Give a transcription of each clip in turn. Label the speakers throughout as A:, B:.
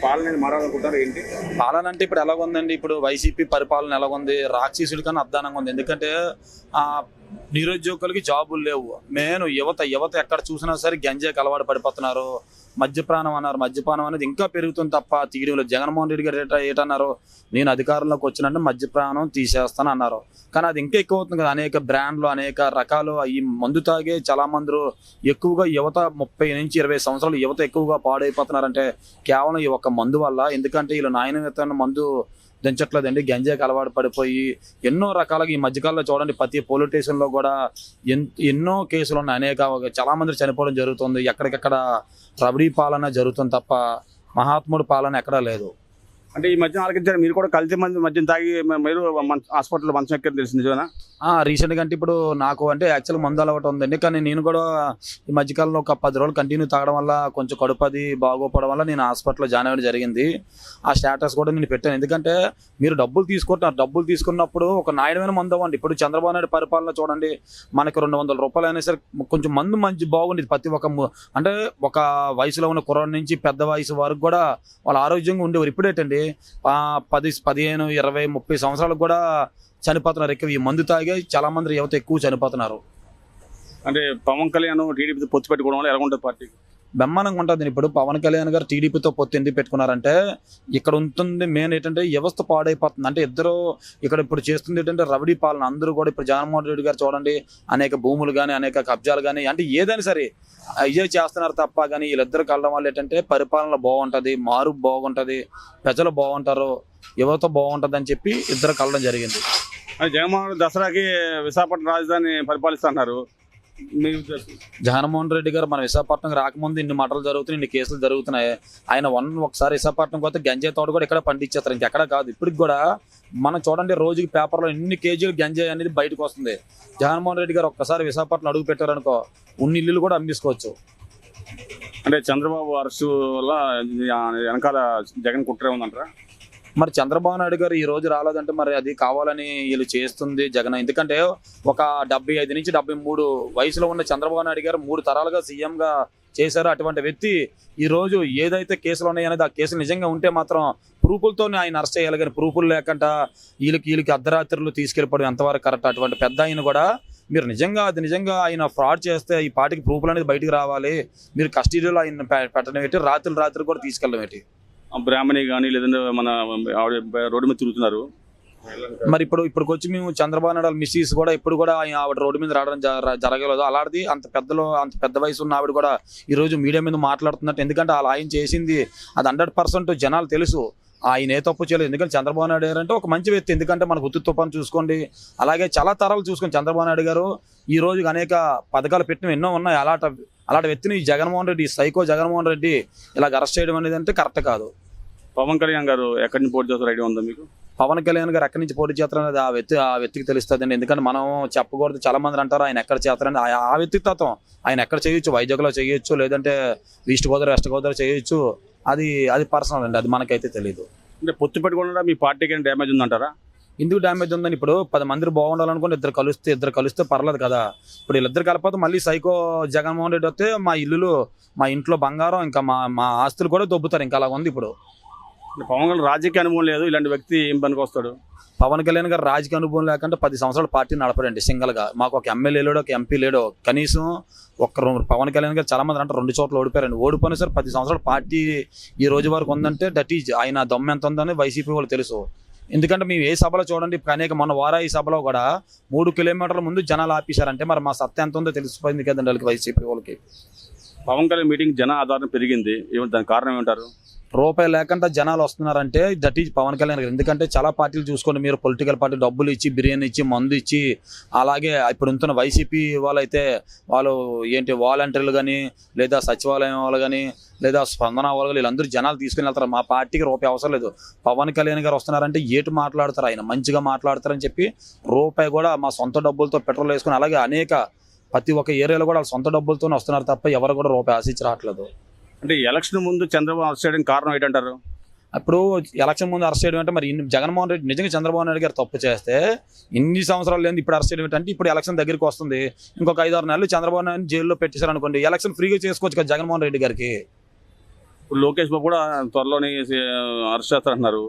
A: పాలన మారాలనుకుంటారు ఏంటి?
B: పాలన అంటే ఇప్పుడు ఎలాగుందండి, ఇప్పుడు వైసీపీ పరిపాలన ఎలాగుంది, రాక్షసుడి కన్నా అద్దానంగా ఉంది. ఎందుకంటే నిరుద్యోగులకి జాబులు లేవు. మెయిన్ యువత ఎక్కడ చూసినా సరే గంజాయికి అలవాటు పడిపోతున్నారు. మద్యపానం అన్నారు, మద్యపానం అనేది ఇంకా పెరుగుతుంది తప్ప తీయడంలో. జగన్మోహన్ రెడ్డి గారు ఏటన్నారు, నేను అధికారంలోకి వచ్చినంటే మద్యపానం తీసేస్తాను అన్నారు. కానీ అది ఇంకా ఎక్కువ అవుతుంది కదా. అనేక బ్రాండ్లు, అనేక రకాలు ఈ మందు తాగే చాలా మంది ఎక్కువగా యువత 30 నుంచి 20 సంవత్సరాలు యువత ఎక్కువగా పాడైపోతున్నారంటే కేవలం ఈ ఒక్క మందు వల్ల. ఎందుకంటే వీళ్ళు నాయనత మందు దించట్లేదండి, గంజాయికి అలవాటు పడిపోయి ఎన్నో రకాలుగా ఈ మధ్యకాలంలో చూడండి ప్రతి పోలీస్ స్టేషన్లో కూడా ఎన్నో కేసులు ఉన్నాయి. చాలా మంది చనిపోవడం జరుగుతుంది. ఎక్కడికెక్కడ రబడీ పాలన జరుగుతుంది తప్ప మహాత్ముడు పాలన ఎక్కడా లేదు.
A: అంటే ఈ మధ్యన ఆలకించారు, మీరు కూడా కల్తీ మంది మద్యం తాగి మీరు హాస్పిటల్లో మంచం ఎక్కని తెలిసింది నిజమేనా?
B: రీసెంట్గా అంటే ఇప్పుడు నాకు అంటే యాక్చువల్ మందు అలవాటు ఉందండి. కానీ నేను కూడా ఈ మధ్యకాలంలో ఒక 10 రోజులు కంటిన్యూ తాగడం వల్ల కొంచెం కడుపది బాగోపోవడం వల్ల నేను హాస్పిటల్లో జాయిన్ అవ్వడం జరిగింది. ఆ స్టేటస్ కూడా నేను పెట్టాను. ఎందుకంటే మీరు డబ్బులు తీసుకుంటున్నారు, డబ్బులు తీసుకున్నప్పుడు ఒక నాయనమైన మందు అవ్వండి. ఇప్పుడు చంద్రబాబు నాయుడు పరిపాలన చూడండి, మనకి 200 రూపాయలు అయినా సరే కొంచెం మంచి బాగుండేది. ప్రతి ఒక్క అంటే ఒక వయసులో ఉన్న కుర్రాడి నుంచి పెద్ద వయసు వరకు కూడా వాళ్ళు ఆరోగ్యంగా ఉండేవారు. ఇప్పుడేటండి 10, 15, 20, 30 సంవత్సరాలకు కూడా చనిపోతున్నారు. ఎక్కువ ఈ మందు తాగే చాలా మంది యువత ఎక్కువ చనిపోతున్నారు.
A: అంటే పవన్ కళ్యాణ్ టీడీపీతో పొత్తు పెట్టుకోవడం వల్ల ఎలా ఉంటుంది పార్టీకి?
B: బ్రహ్మాండంగా ఉంటుంది. ఇప్పుడు పవన్ కళ్యాణ్ గారు టీడీపీతో పొత్తు ఎందుకు పెట్టుకున్నారంటే ఇక్కడ ఉంటుంది మెయిన్ ఏంటంటే వ్యవస్థ పాడైపోతుంది. అంటే ఇద్దరు ఇక్కడ ఇప్పుడు చేస్తుంది ఏంటంటే రబడీ పాలన. అందరూ కూడా ఇప్పుడు జగన్మోహన్ రెడ్డి గారు చూడండి అనేక భూములు కానీ అనేక కబ్జాలు కానీ అంటే ఏదైనా సరే అయ్యే చేస్తున్నారు తప్ప. కానీ వీళ్ళిద్దరు కలడం వల్ల ఏంటంటే పరిపాలన బాగుంటుంది, మారు బాగుంటుంది, ప్రజలు బాగుంటారు, యువత బాగుంటుంది అని చెప్పి ఇద్దరు కలడం జరిగింది.
A: జగన్మోహన్ దసరాకి విశాఖపట్నం రాజధాని పరిపాలిస్తున్నారు.
B: జగన్మోహన్ రెడ్డి గారు మన విశాఖపట్నం రాకముందు ఇన్ని మటలు జరుగుతున్నాయి, ఇన్ని కేసులు జరుగుతున్నాయి. ఆయన ఒకసారి విశాఖపట్నం పోతే గంజాయి తోట కూడా ఇక్కడ పండించేస్తారు, ఇంకెక్కడ కాదు. ఇప్పటికి కూడా మనం చూడండి రోజుకి పేపర్లో ఎన్ని కేజీలు గంజాయి అనేది బయటకు వస్తుంది. జగన్మోహన్ రెడ్డి గారు ఒక్కసారి విశాఖపట్నం అడుగు పెట్టారనుకో ఉన్ని ఇల్లులు కూడా అమ్మేసుకోవచ్చు.
A: అంటే చంద్రబాబు అరెస్టు వల్ల వెనకాల జగన్ కుట్రే ఉందంటారా?
B: మరి చంద్రబాబు నాయుడు గారు ఈ రోజు రాలేదంటే మరి అది కావాలని వీళ్ళు చేస్తుంది జగన్. ఎందుకంటే ఒక 75 నుంచి 73 వయసులో ఉన్న చంద్రబాబు నాయుడు గారు 3 తరాలుగా సీఎంగా చేశారు. అటువంటి వ్యక్తి ఈ రోజు ఏదైతే కేసులు ఉన్నాయనేది ఆ కేసులు నిజంగా ఉంటే మాత్రం ప్రూఫులతోనే ఆయన అరెస్ట్ చేయాలి. కానీ ప్రూఫులు లేకుండా వీళ్ళకి అర్ధరాత్రులు తీసుకెళ్ళిపోవడం ఎంతవరకు కరెక్ట్? అటువంటి పెద్ద ఆయన కూడా మీరు నిజంగా ఆయన ఫ్రాడ్ చేస్తే ఈ పార్టీకి ప్రూఫ్లు అనేది బయటకు రావాలి. మీరు కస్టడీలో ఆయన పెట్టడం ఏంటి, రాత్రి కూడా తీసుకెళ్ళడం ఏంటి?
A: బ్రాహ్మణి కానీ లేదంటే మన రోడ్డు మీద తిరుగుతున్నారు.
B: మరి ఇప్పుడు వచ్చి మేము చంద్రబాబు నాయుడు మిస్సీస్ కూడా ఇప్పుడు కూడా ఆవిడ రోడ్డు మీద రావడం జరగలేదు. అలాంటిది అంత పెద్ద వయసు ఉన్న ఆవిడ కూడా ఈ రోజు మీడియా మీద మాట్లాడుతున్నట్టు. ఎందుకంటే ఆయన చేసింది అది 100% జనాలు తెలుసు. ఆయన ఏ తప్పు చేయలేదు. ఎందుకంటే చంద్రబాబు నాయుడు గారు అంటే ఒక మంచి వ్యక్తి. ఎందుకంటే మనకు ఉత్తు తుఫాను చూసుకోండి, అలాగే చాలా తరాలు చూసుకోండి. చంద్రబాబు నాయుడు గారు ఈ రోజు అనేక పథకాలు పెట్టినవి ఎన్నో ఉన్నాయి. అలాంటి వ్యక్తిని జగన్మోహన్ రెడ్డి, సైకో జగన్మోహన్ రెడ్డి ఇలాగ అరెస్ట్ చేయడం అనేది అంటే కరెక్ట్ కాదు.
A: పవన్ కళ్యాణ్ గారు ఎక్కడి నుంచి పోటీ చేస్తారు ఐడియా ఉందా మీకు?
B: పవన్ కళ్యాణ్ గారు ఎక్కడి నుంచి పోటీ చేస్తారనేది ఆ వ్యక్తికి తెలుస్తుందండి. ఎందుకంటే మనం చెప్పకూడదు. చాలా మంది అంటారు ఆయన ఎక్కడ చేస్తారని. ఆ వ్యక్తి తత్వం ఆయన ఎక్కడ చేయొచ్చు, వైజాగ్లో చేయొచ్చు, లేదంటే ఈస్ట్ గోదావరి వెస్ట్ గోదావరి చేయొచ్చు. అది పర్సనల్ అండి, అది మనకైతే తెలియదు.
A: అంటే పొత్తు పెట్టుకోవడం మీ పార్టీకి డ్యామేజ్ ఉందంటారా?
B: ఎందుకు డ్యామేజ్ ఉందని ఇప్పుడు 10 మంది బాగుండాలనుకుంటే ఇద్దరు కలిస్తే పర్లేదు కదా. ఇప్పుడు వీళ్ళిద్దరు కలపతే మళ్ళీ సైకో జగన్మోహన్ రెడ్డి వస్తే మా ఇంట్లో బంగారం ఇంకా మా ఆస్తులు కూడా దొబ్బుతారు. ఇంకా అలా ఉంది ఇప్పుడు.
A: పవన్ కళ్యాణ్ రాజకీయ అనుభవం లేదు, ఇలాంటి వ్యక్తి ఏం పనికి వస్తాడు?
B: పవన్ కళ్యాణ్ గారు రాజకీయ అనుభవం లేకుండా 10 సంవత్సరాలు పార్టీ నడపడండి సింగల్గా. మాకు ఒక ఎమ్మెల్యే లేడు, ఒక ఎంపీ లేడు. కనీసం పవన్ కళ్యాణ్ గారు చాలా మంది అంటే 2 చోట్ల ఓడిపోయారండి. ఓడిపోయినా సరే 10 సంవత్సరాలు పార్టీ ఈ రోజు వరకు ఉందంటే దట్ ఈజ్ ఆయన దమ్ము ఎంత ఉందని వైసీపీ వాళ్ళు తెలుసు. ఎందుకంటే మేము ఏ సభలో చూడండి మొన్న వారాయి సభలో కూడా 3 కిలోమీటర్ల ముందు జనాలు ఆపేశారంటే మరి మా సత్తా ఎంత ఉందో తెలిసిపోయింది కదండి వాళ్ళకి, వైసీపీ వాళ్ళకి.
A: పవన్ కళ్యాణ్ మీటింగ్ జన ఆధారం పెరిగింది, దానికి కారణం ఏమంటారు?
B: రూపాయి లేకుండా జనాలు వస్తున్నారంటే దట్ ఈజ్ పవన్ కళ్యాణ్ గారు. ఎందుకంటే చాలా పార్టీలు చూసుకోండి మీరు, పొలిటికల్ పార్టీ డబ్బులు ఇచ్చి, బిర్యానీ ఇచ్చి, మందు ఇచ్చి, అలాగే ఇప్పుడు ఉంటున్న వైసీపీ వాళ్ళైతే వాళ్ళు వాలంటీర్లు కానీ లేదా సచివాలయం వాళ్ళు కానీ లేదా స్పందన వాళ్ళు కానీ వీళ్ళందరూ జనాలు తీసుకుని వెళ్తారు. మా పార్టీకి రూపాయి అవసరం లేదు. పవన్ కళ్యాణ్ గారు వస్తున్నారంటే ఏటు మాట్లాడతారు, ఆయన మంచిగా మాట్లాడతారని చెప్పి రూపాయి కూడా మా సొంత డబ్బులతో పెట్రోల్ వేసుకుని అలాగే ప్రతి ఒక్క ఏరియాలో కూడా వాళ్ళ సొంత డబ్బులతోనే వస్తున్నారు తప్ప ఎవరు కూడా రూపాయి ఆశించి రావట్లేదు.
A: అంటే ఎలక్షన్ ముందు చంద్రబాబు అరెస్ట్ చేయడానికి కారణం ఏంటంటారు?
B: అప్పుడు ఎలక్షన్ ముందు అరెస్ట్ చేయడం అంటే మరి జగన్మోహన్ రెడ్డి నిజంగా చంద్రబాబు నాయుడు గారు తప్పు చేస్తే ఇన్ని సంవత్సరాలు లేదు ఇప్పుడు అరెస్ట్ చేయడం అంటే ఇప్పుడు ఎలక్షన్ దగ్గరికి వస్తుంది. ఇంకొక 5-6 నెలలు చంద్రబాబు నాయుడు జైల్లో పెట్టేశారు అనుకోండి, ఎలక్షన్ ఫ్రీగా చేసుకోవచ్చు కదా జగన్మోహన్ రెడ్డి గారికి.
A: ఇప్పుడు లోకేష్ బాబు కూడా త్వరలోనే అరెస్ట్ చేస్తారంటున్నారు.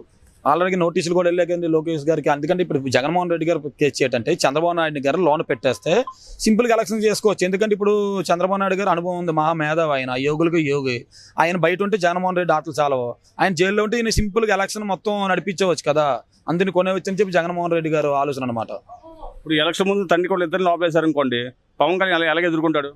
B: ఆల్రెడీ నోటీసులు కూడా వెళ్ళాకండి లోకేష్ గారికి. అందుకంటే ఇప్పుడు జగన్మోహన్ రెడ్డి గారు కేసు ఏంటంటే చంద్రబాబు నాయుడు గారు లోన్ పెట్టేస్తే సింపుల్గా ఎలక్షన్ చేసుకోవచ్చు. ఎందుకంటే ఇప్పుడు చంద్రబాబు నాయుడు గారు అనుభవం ఉంది, మహా మేధావి ఆయన, యోగులకు యోగి. ఆయన బయట ఉంటే జగన్మోహన్ రెడ్డి ఆటలు చాలవు, ఆయన జైల్లో ఉంటే ఈయన సింపుల్గా ఎలక్షన్ మొత్తం నడిపించవచ్చు కదా, అందుని కొనేవచ్చని చెప్పి జగన్మోహన్ రెడ్డి గారు ఆలోచన అనమాట.
A: ఇప్పుడు ఎలక్షన్ ముందు తండ్రి కూడా ఇద్దరిని లోపేశారు అనుకోండి, పవన్ కళ్యాణ్ ఎలాగ ఎదుర్కొంటాడు?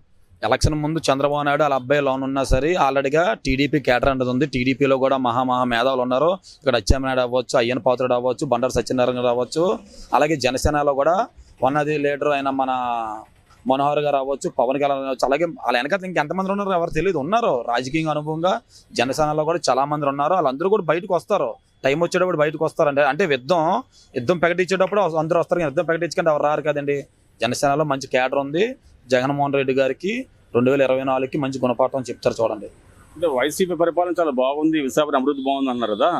B: ఎలక్షన్ ముందు చంద్రబాబు నాయుడు వాళ్ళ అబ్బాయి లోన్ ఉన్నా సరే ఆల్రెడీగా టీడీపీ కేటర్ అనేది ఉంది. టీడీపీలో కూడా మహా మేధావులు ఉన్నారు. ఇక్కడ అచ్చెన్నాయుడు అవ్వచ్చు, అయ్యన్ పాత్రుడు అవ్వచ్చు, బండారు సత్యనారాయణ గారు అవ్వచ్చు, అలాగే జనసేనలో కూడా ఉన్నది లీడర్ అయిన మన మనోహర్ గారు అవ్వచ్చు, పవన్ కళ్యాణ్ అవ్వచ్చు, అలాగే వాళ్ళ వెనకాల ఇంకెంతమంది ఉన్నారు ఎవరు తెలియదు, ఉన్నారు రాజకీయ అనుభవంగా జనసేనలో కూడా చాలా మంది ఉన్నారు. వాళ్ళందరూ కూడా బయటకు వస్తారు, టైం వచ్చేటప్పుడు బయటకు వస్తారండి. అంటే యుద్ధం ప్రకటించేటప్పుడు అందరూ వస్తారు, యుద్ధం ప్రకటించుకుంటే ఎవరు రారు కదండి. జనసేనలో మంచి కేడర్ ఉంది. జగన్మోహన్ రెడ్డి గారికి 2024కి మంచి గుణపాఠం చెప్తారు చూడండి.
A: అంటే వైసీపీ పరిపాలన చాలా బాగుంది, విశాఖపట్నం అభివృద్ధి బాగుంది అన్నారు కదా,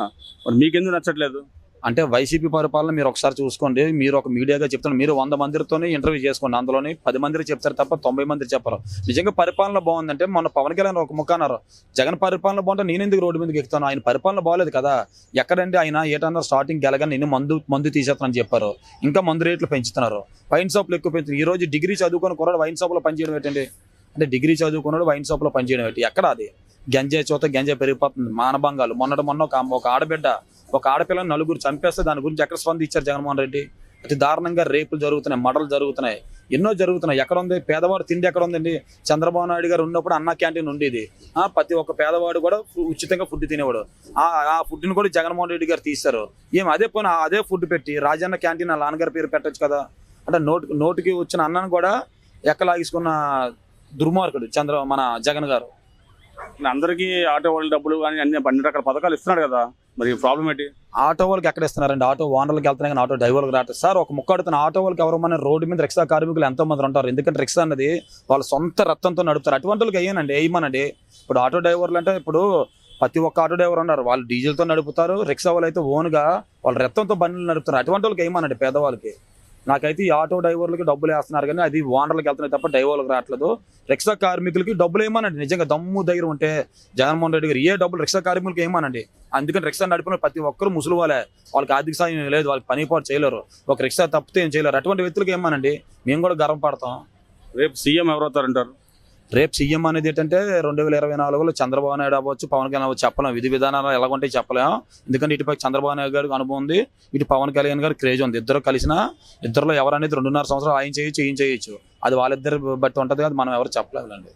A: మరి మీకెందుకు నచ్చట్లేదు?
B: అంటే వైసీపీ పరిపాలన మీరు ఒకసారి చూసుకోండి. మీరు ఒక మీడియాగా చెప్తాను, మీరు 100 మందితోనే ఇంటర్వ్యూ చేసుకోండి, అందులోని 10 మంది చెప్తారు తప్ప 90 మంది చెప్పరు. నిజంగా పరిపాలన బాగుందంటే మొన్న పవన్ కళ్యాణ్ ఒక ముక్క అన్నారు, జగన్ పరిపాలన బాగుంటే నేను ఎందుకు రోడ్డు మీదకి ఎక్కుతాను, ఆయన పరిపాలన బాగలేదు కదా. ఎక్కడండి ఆయన ఏటన్నారు, స్టార్టింగ్ గెలగానే నేను మందు తీసేస్తానని చెప్పారు, ఇంకా మందు రేట్లు పెంచుతున్నారు, వైన్ షాప్లు ఎక్కువ పెంచుతున్నారు. ఈ రోజు డిగ్రీ చదువుకొని కూడా వైన్ షాప్లో పనిచేయడం ఏంటండి? అంటే డిగ్రీ చదువుకున్నాడు వైన్ షాప్లో పనిచేయడం ఏంటి? ఎక్కడ అది? గంజాయి చూత గంజాయి పెరిగిపోతుంది, మానభంగాలు. మొన్న ఒక ఆడబిడ్డ ఒక ఆడపిల్లని 9 చంపేస్తే దాని గురించి ఎక్కడ స్పందించారు జగన్మోహన్ రెడ్డి? అతి దారుణంగా రేపులు జరుగుతున్నాయి, మర్డర్లు జరుగుతున్నాయి, ఎన్నో జరుగుతున్నాయి. ఎక్కడ ఉంది పేదవాడు తిండి? ఎక్కడ ఉందండి? చంద్రబాబు నాయుడు గారు ఉన్నప్పుడు అన్న క్యాంటీన్ ఉండేది, ప్రతి ఒక్క పేదవాడు కూడా ఉచితంగా ఫుడ్ తినేవాడు. ఆ ఫుడ్ని కూడా జగన్మోహన్ రెడ్డి గారు తీశారు. అదే ఫుడ్ పెట్టి రాజన్న క్యాంటీన్ ఆ నాన్నగారి పేరు పెట్టచ్చు కదా. అంటే నోటికి వచ్చిన అన్నను కూడా ఎక్కలాగించుకున్న దుర్మార్గుడు మన జగన్ గారు.
A: అందరికీ ఆటో వాళ్ళ డబ్బులు కానీ అన్ని రకాల పథకాలు ఇస్తున్నాడు కదా, మరి ప్రాబ్లం ఏంటి?
B: ఆటో వాళ్ళకి ఎక్కడ ఇస్తున్నారండి? ఆటో ఓనర్లకు వెళ్తున్నాయి కానీ ఆటో డ్రైవర్లకు రావట్లేదు సార్. ఒక ముక్క అడుగుతున్న, ఆటో వాళ్ళకి ఎవరు మన రోడ్డు మీద రిక్షా కార్మికులు ఎంతో మంది ఉంటారు. ఎందుకంటే రిక్షా అన్నది వాళ్ళ సొంత రక్తంతో నడుపుతారు. అటువంటి వాళ్ళకి వేయమనండి. ఇప్పుడు ఆటో డ్రైవర్లు అంటే ఇప్పుడు ప్రతి ఒక్క ఆటో డ్రైవర్ ఉన్నారు, వాళ్ళు డీజిల్తో నడుపుతారు. రిక్షా వాళ్ళు అయితే ఓన్గా వాళ్ళ రక్తంతో బండ్లు నడుపుతారు. అటువంటి వాళ్ళకి వేయమనండి పేదవాళ్ళకి. నాకైతే ఈ ఆటో డ్రైవర్లకి డబ్బులు వేస్తున్నారు కానీ అది ఓనర్లకు వెళ్తున్నాయి తప్ప డ్రైవర్లకు రావట్లేదు. రిక్షా కార్మికులకి డబ్బులు ఏమనండి. నిజంగా దమ్ము ధైర్యం ఉంటే జగన్మోహన్ రెడ్డి గారు డబ్బులు రిక్షా కార్మికులకి ఏమనండి. అందుకని రిక్షా నడిపిన ప్రతి ఒక్కరు ముసలి వాళ్ళకి ఆర్థిక సాయం లేదు, వాళ్ళకి పని పాటు చేయలేరు, ఒక రిక్షా తప్పితే ఏం చేయలేరు. అటువంటి వ్యక్తులకి ఏమనండి, మేము కూడా గర్వపడతాం.
A: రేపు సీఎం ఎవరవుతారంటారు?
B: రేపు సీఎం అనేది ఏంటంటే 2024లో చంద్రబాబు నాయుడు అవ్వచ్చు, పవన్ కళ్యాణ్ అవ్వచ్చు. చెప్పలేం, విధి విధానాలు ఎలాగుంటాయి చెప్పలేము. ఎందుకంటే ఇటుపై చంద్రబాబు నాయుడు గారికి అనుభవం ఉంది, ఇటు పవన్ కళ్యాణ్ గారికి క్రేజ్ ఉంది. ఇద్దరు కలిసినా ఇద్దరులో ఎవరనేది 2.5 సంవత్సరాలు ఆయన చేయొచ్చు, ఈయన చేయొచ్చు. అది వాళ్ళిద్దరు బట్టి ఉంటుంది, అది మనం ఎవరు చెప్పలేదండి.